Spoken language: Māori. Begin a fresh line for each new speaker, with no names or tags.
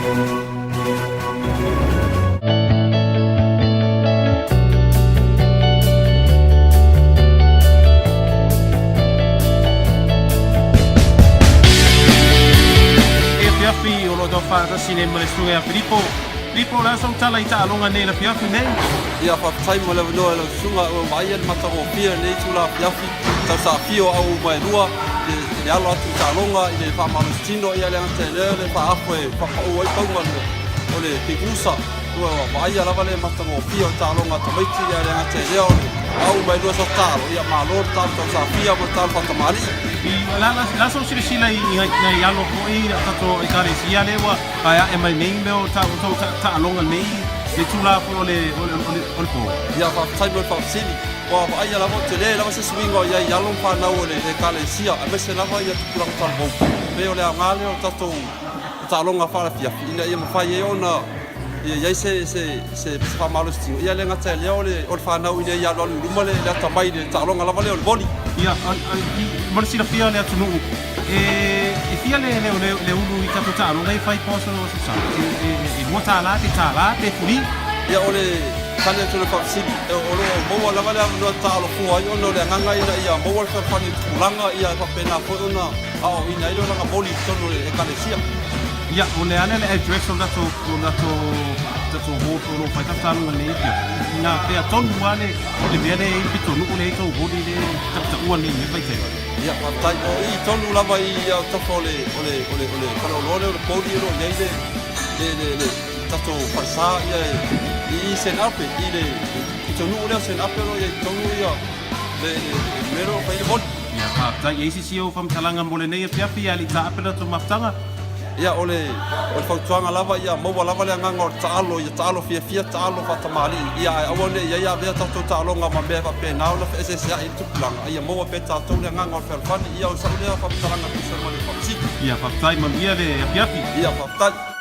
Fiafi o lo do fa ta sine mo le sunga Filippo la song tala ita alonga nei la fiafi nei
ia fa tai mo le no le sunga o mai el mata o pia nei tula fiafi ta sa fio au mai lua le alo atu ta longa i le fa malustino ia le ante le fa afoe fa o ai pau o le pigusa o mai ala vale mata o pia ta longa ta mai ia le ante le au mai lua so talo ia malor ta sa fia mo ta fa tamali
la so sila i alo ko i tato i kare sia lewa kaya e mai nei leo ta alonga nei le tula po le po
ia fa tai mo fa sili wa ai ala mo tele la se swingo ia ia long pa na ole le kale sia a me se la va ia tu la ta bo pe ole a ngale o tato ta longa fa la fia ina ia ma fa ia ona ia se fa malo sti ia le ngata le ole o fa na ina ia lo lu le ta mai le ta longa la vale o boli
ia mo si la fia le atunu e fia le ulu i tato ta longa i fai poso so sa e mo ta la te furi
ia ole kane tu le fapsili o lo mo la vale no ta lo fu ai no le nganga ina ia mo wal fa fani tulanga ia fa pena ko ona a o ina ilo nga boli tono e kale sia
ia o le ane le address o nato ho lo fa ta longa nei ina pe tonu ane le vene i pito no le to bodi le ta ua nei me vai
ia fa tai o i tonu la vai ta fole ole kana lo le bodi lo nei le tato farsa ia i sen ape i le tonu le sen ape lo ia tonu ia le mero fa i bodi
ia fa ta i si o fam talanga mo le nei pe ali ta ape to maftanga
ia ole o fautuanga lava ia mo lava le nganga o taalo fia taalo fa tamali ia awone ia vea tato taalo nga ma me fa pe na ola fa ese ia i tupulanga ia mo pe tato le nganga o felfani ia o sa le fa talanga ku sa mo le fa
ia fa tai ma ia le apiapi
ia fa tai